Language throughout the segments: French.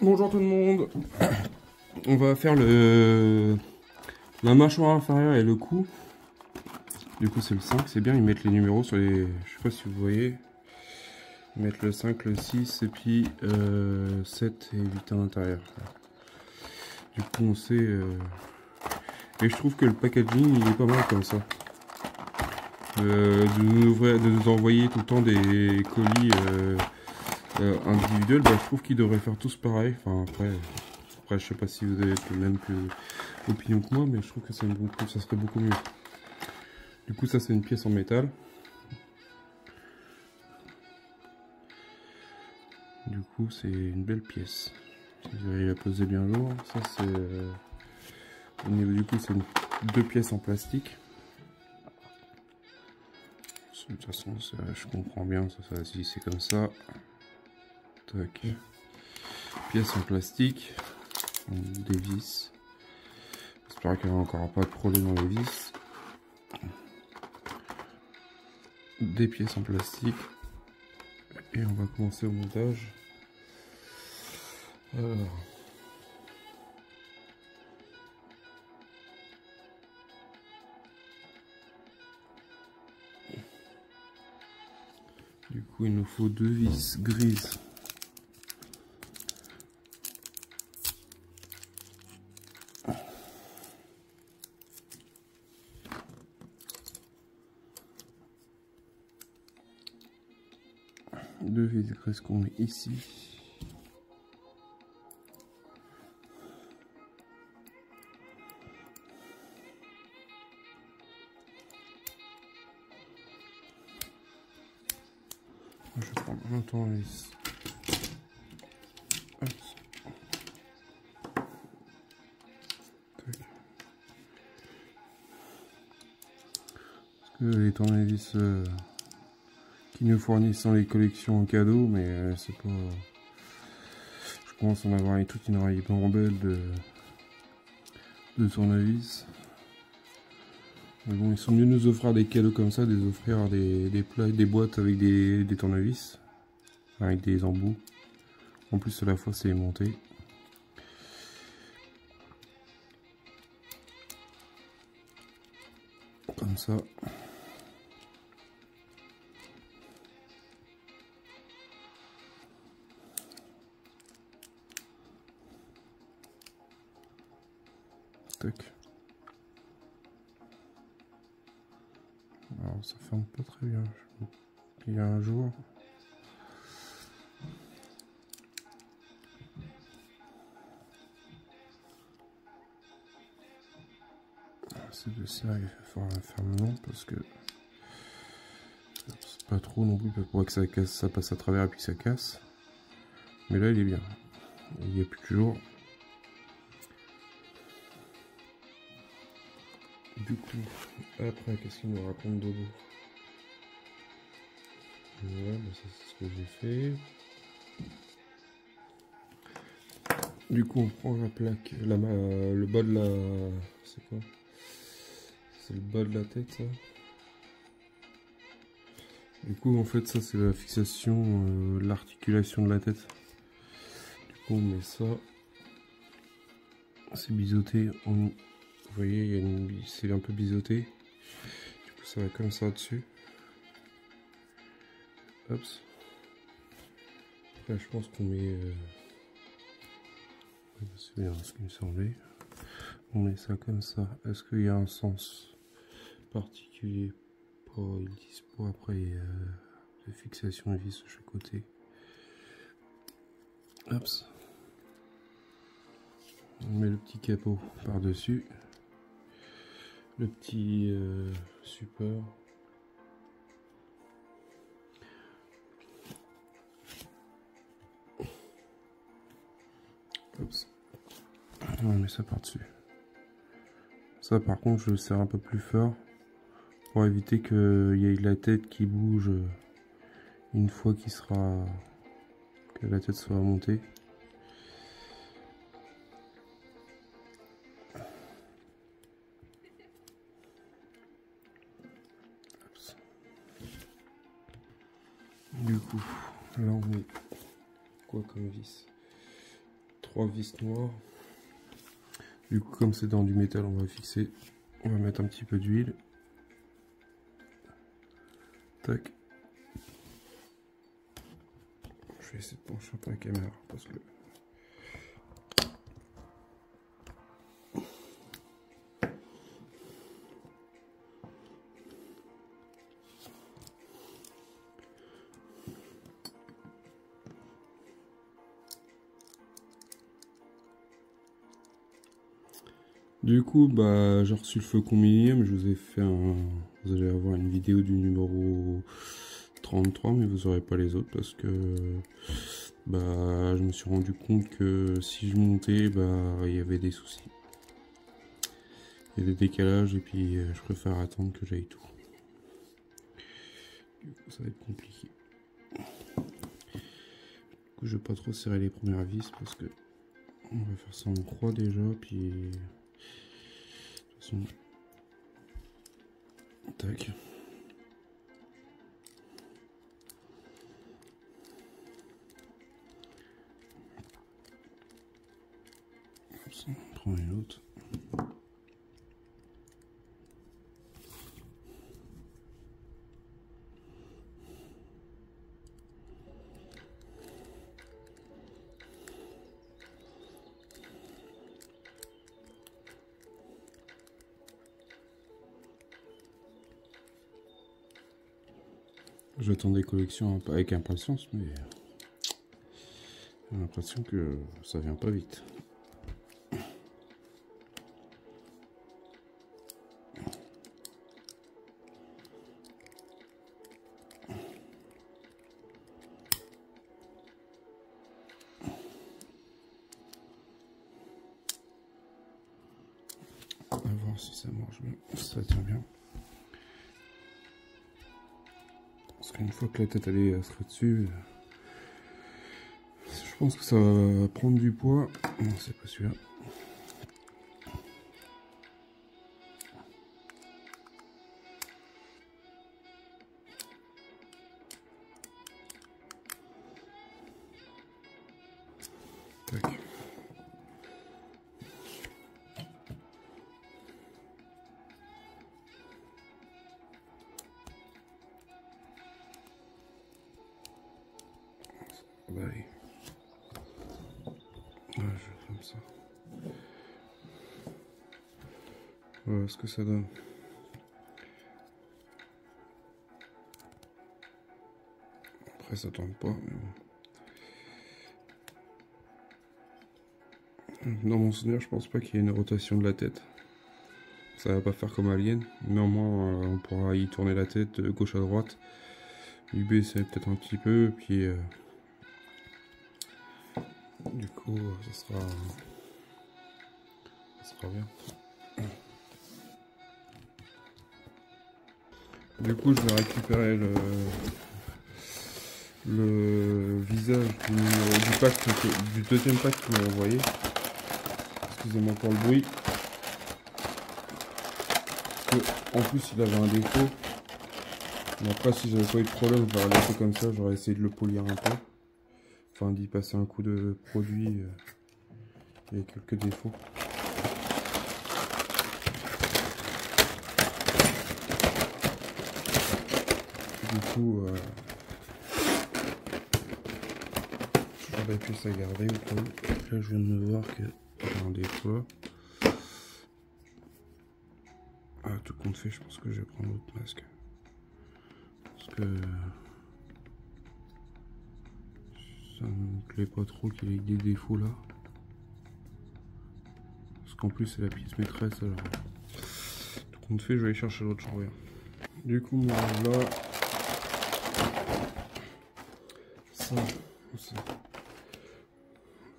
Bonjour tout le monde. On va faire la mâchoire inférieure et le cou. Du coup c'est le 5, c'est bien, ils mettent les numéros sur les... Je sais pas si vous voyez. Ils mettent le 5, le 6 et puis 7 et 8 à l'intérieur. Du coup on sait... Et je trouve que le packaging il est pas mal comme ça. De nous envoyer tout le temps des colis individuels, bah, je trouve qu'ils devraient faire tous pareil. Enfin après je sais pas si vous avez la même opinion que moi, mais je trouve que ça serait beaucoup mieux. Du coup ça c'est une pièce en métal. Du coup c'est une belle pièce. Si vous arrivez à poser bien lourd, ça c'est... au niveau du coup c'est deux pièces en plastique. De toute façon je comprends bien, ça si c'est comme ça. Tac. Pièce en plastique. Des vis. J'espère qu'il n'y aura pas de problème dans les vis. Des pièces en plastique. Et on va commencer au montage. Alors. Du coup, il nous faut deux vis grises. Deux vis grises qu'on met ici. Je vais prendre un tournevis. Parce que les tournevis qui nous fournissent dans les collections en cadeau, mais c'est pas... Je commence à en avoir toute une ribambelle de tournevis. Mais bon, ils sont mieux de nous offrir des cadeaux comme ça, des offrir des boîtes avec des tournevis, avec des embouts. En plus, à la fois, c'est monté. Comme ça. Tac. Alors, ça ferme pas très bien. Il y a un jour. C'est de ça, il va falloir un fermement parce que c'est pas trop non plus pour que ça casse, ça passe à travers et puis ça casse. Mais là, il est bien. Il n'y a plus de jour. Du coup, après, qu'est-ce qu'il nous raconte de beau? Voilà, bah ça c'est ce que j'ai fait. Du coup, on prend la plaque, le bas de la... C'est quoi? C'est le bas de la tête, ça. Du coup, en fait, ça c'est la fixation, l'articulation de la tête. Du coup, on met ça. C'est biseauté. Vous voyez, c'est un peu biseauté. Du coup, ça va comme ça dessus. Hop. Après, je pense qu'on met... c'est bien ce qu'il me semblait. On met ça comme ça. Est-ce qu'il y a un sens particulier? Ils disent pas après de fixation de vis de chaque côté. Hop. On met le petit capot par dessus. Le petit support. Hop. On met ça par dessus. Ça par contre je le serre un peu plus fort pour éviter qu'il y ait la tête qui bouge une fois que la tête sera montée. Du coup, là on met quoi comme vis? 3 vis noires. Du coup, comme c'est dans du métal, on va fixer. On va mettre un petit peu d'huile. Tac. Je vais essayer de pencher un peu la caméra parce que. Du coup, bah, j'ai reçu le Faucon Millenium. Je vous ai fait un. Vous allez avoir une vidéo du numéro 33, mais vous n'aurez pas les autres parce que bah, je me suis rendu compte que si je montais, bah, il y avait des soucis. Il y a des décalages et puis je préfère attendre que j'aille tout. Du coup, ça va être compliqué. Du coup, je vais pas trop serrer les premières vis parce que on va faire ça en croix déjà, puis de toute façon, tac. On prend une autre. J'attends des collections avec impatience, mais j'ai l'impression que ça vient pas vite. On va voir si ça marche bien, si ça tient bien. Parce qu'une fois que la tête elle sera dessus, je pense que ça va prendre du poids. Non, c'est pas celui-là. Tac. Ça va aller. Ouais, je vais comme ça. Voilà ce que ça donne. Après ça tombe pas, mais bon. Dans mon souvenir, je pense pas qu'il y ait une rotation de la tête. Ça va pas faire comme Alien. Néanmoins, on pourra y tourner la tête de gauche à droite. Lui baisser peut-être un petit peu, puis du coup, ça sera bien. Du coup, je vais récupérer le visage du pack, du deuxième pack qu'il m'a envoyé. Excusez-moi pour le bruit. Parce que, en plus, il avait un défaut. Mais après, si j'avais pas eu de problème, je l'aurais laissé comme ça. J'aurais essayé de le polir un peu. Enfin, d'y passer un coup de produit. Il y a quelques défauts. Du coup, j'aurais pu ça garder au cas où. Là, je viens de me voir qu'il y a un défaut. Ah, tout compte fait, je pense que je vais prendre l'autre masque. Parce que ça me plaît pas trop qu'il ait des défauts là. Parce qu'en plus, c'est la pièce maîtresse, alors tout compte fait, je vais aller chercher l'autre, je reviens. Du coup, moi, là, ça.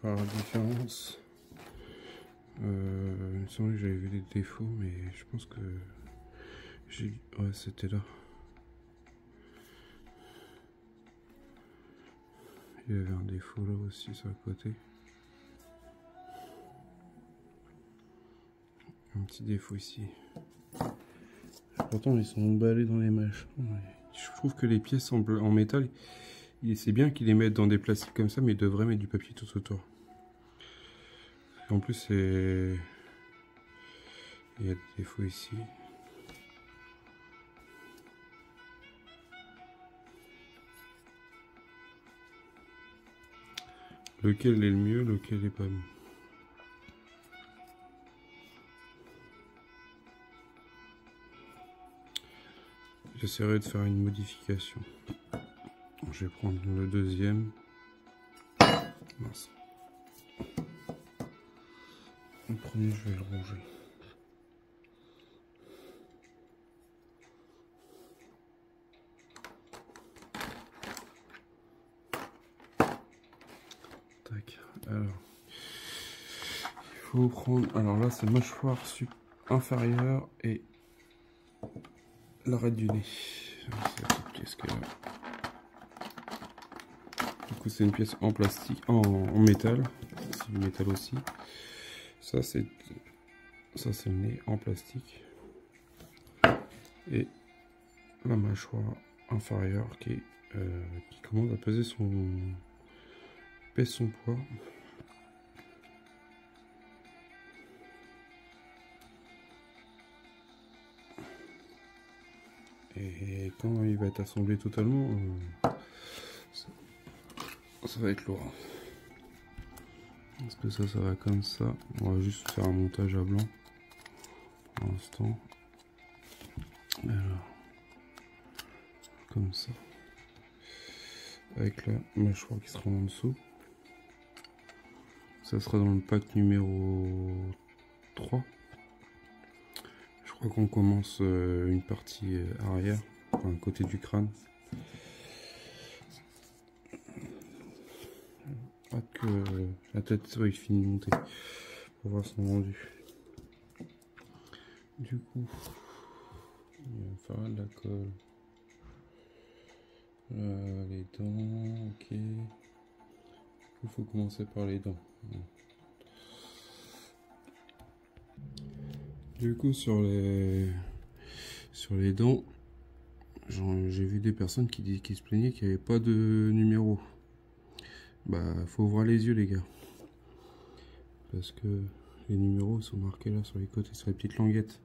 Alors, la différence, il me semblait que j'avais vu des défauts, mais je pense que ouais, c'était là. Il y avait un défaut là aussi sur le côté. Un petit défaut ici. Pourtant ils sont emballés dans les mèches. Je trouve que les pièces en métal, c'est bien qu'ils les mettent dans des plastiques comme ça, mais ils devraient mettre du papier tout autour. En plus, c'est... Il y a des défauts ici. Lequel est le mieux, lequel est pas mieux. J'essaierai de faire une modification. Je vais prendre le deuxième. Mince. Le premier, je vais le ranger. Tac. Alors, il faut prendre. Alors là, c'est mâchoire inférieure et l'arrêt du nez. C'est la petite pièce qu'elle a. Du coup, c'est une pièce en plastique, en métal. C'est du métal aussi. Ça, c'est le nez en plastique. Et la mâchoire inférieure qui commence à peser pèse son poids. Et quand il va être assemblé totalement, ça va être lourd. Parce que ça va comme ça. On va juste faire un montage à blanc pour l'instant. Alors, comme ça. Avec la mâchoire qui sera en dessous. Ça sera dans le pack numéro 3. Je crois qu'on commence une partie arrière, enfin côté du crâne. Hâte que la tête soit finie de monter pour voir son rendu. Du coup, il va faire de la colle. Les dents, ok. Il faut commencer par les dents. Du coup, sur les dents, j'ai vu des personnes qui se plaignaient qu'il n'y avait pas de numéro. Bah, faut ouvrir les yeux, les gars. Parce que les numéros sont marqués là sur les côtés, sur les petites languettes.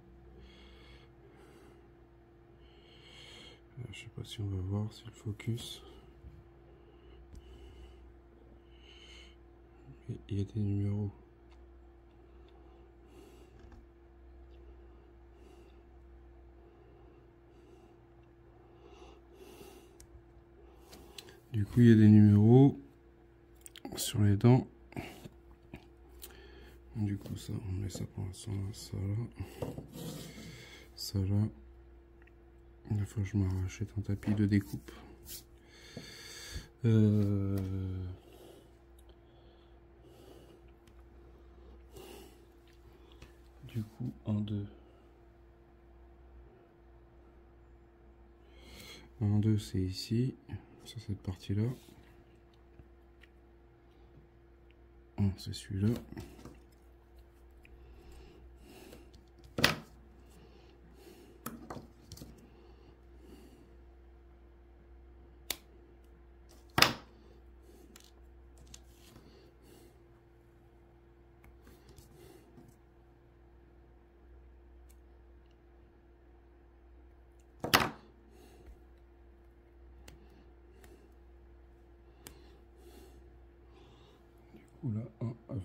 Alors, je sais pas si on va voir, si le focus. Mais il y a des numéros. Du coup, il y a des numéros sur les dents. Du coup, ça, on met ça pour l'instant, ça là. Ça là. Il faut que je m'achète un tapis de découpe. Du coup, 1, 2. 1, 2, c'est ici, sur cette partie-là. 1, c'est celui-là. Là, 1 va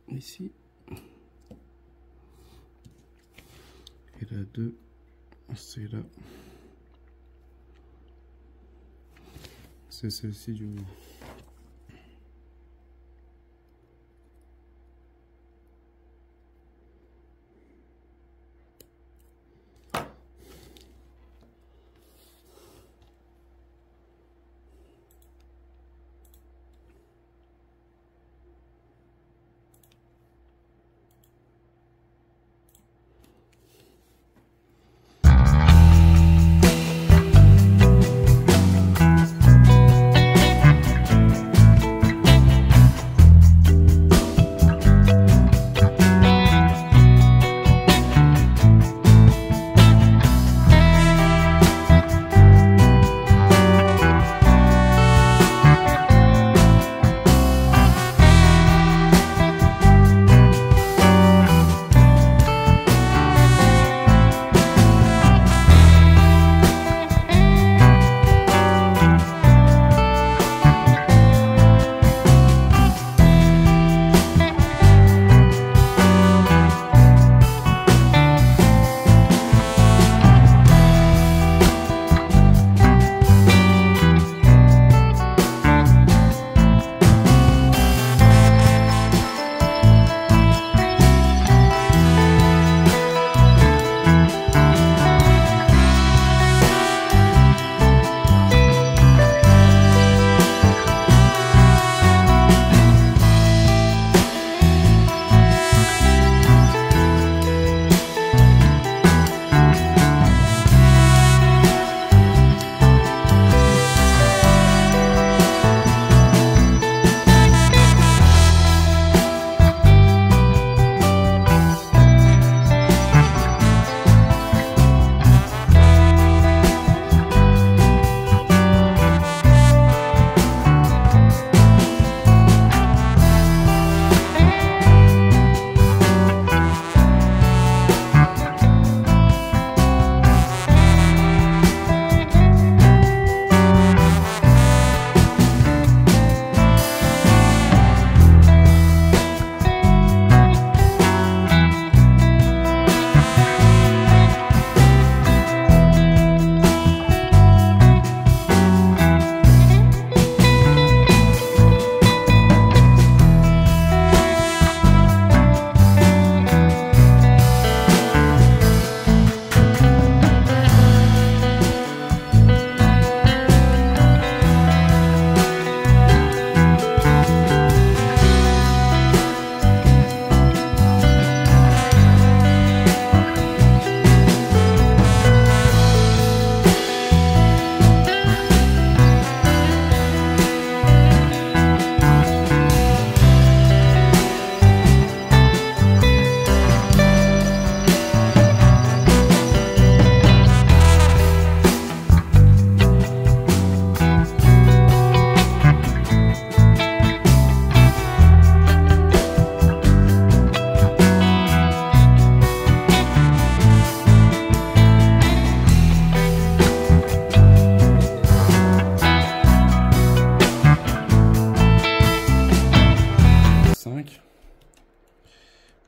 ici. Et la 2, c'est là. C'est celle-ci du haut.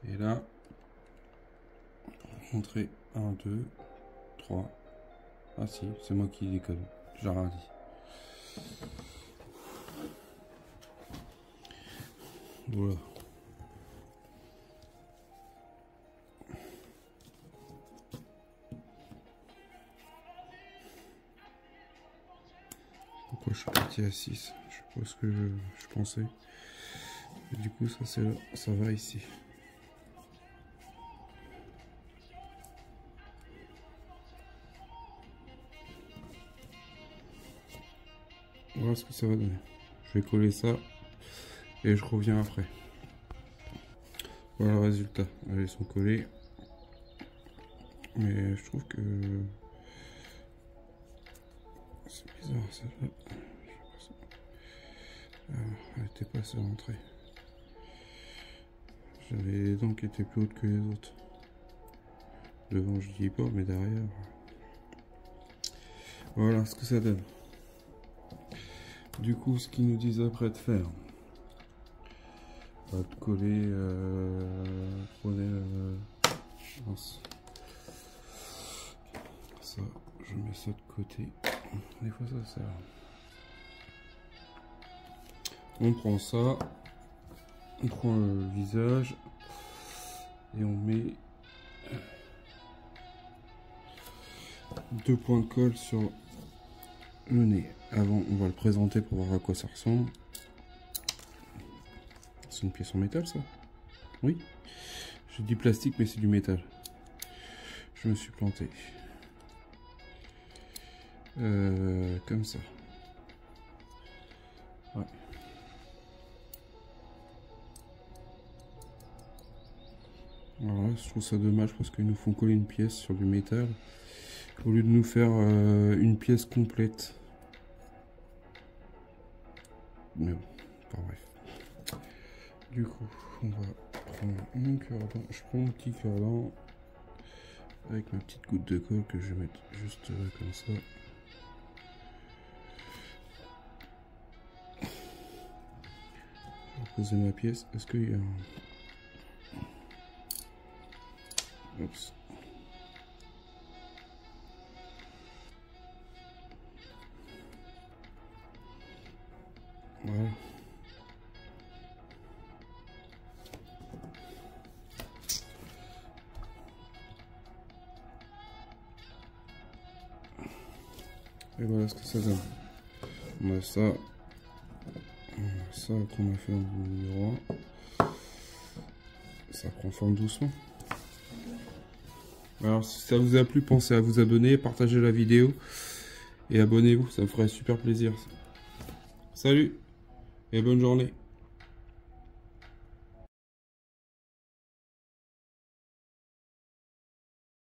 Et là, montrer 1, 2, 3. Ah si, c'est moi qui déconne. J'ai rien dit. Voilà. Pourquoi je suis parti à 6? Je sais pas ce que je pensais. Et du coup, ça c'est là, ça va ici. Voilà ce que ça va donner. Je vais coller ça et je reviens après. Voilà le résultat. Elles sont collées. Mais je trouve que c'est bizarre celle-là. Elle n'était pas assez rentrée. J'avais les dents qui étaient plus hautes que les autres. Devant je dis pas, mais derrière. Voilà ce que ça donne. Du coup, ce qu'ils nous disent après de faire, de coller, prenez ça, je mets ça de côté. Des fois ça sert. On prend ça, on prend le visage et on met 2 points de colle sur le nez. Avant, on va le présenter pour voir à quoi ça ressemble. C'est une pièce en métal, ça? Oui. Je dis plastique, mais c'est du métal. Je me suis planté. Comme ça. Ouais. Voilà, je trouve ça dommage parce qu'ils nous font coller une pièce sur du métal au lieu de nous faire une pièce complète. Mais bon, enfin bref. Du coup, on va prendre mon cure-dent. Je prends mon petit cure-dent avec ma petite goutte de colle que je vais mettre juste comme ça. Je vais poser ma pièce. Est-ce qu'il y a un... Oups. Voilà. Et voilà ce que ça donne. On a ça qu'on a fait en numéro 1. Ça prend forme doucement. Alors si ça vous a plu, pensez à vous abonner, partagez la vidéo et abonnez-vous, ça me ferait super plaisir. Salut et bonne journée.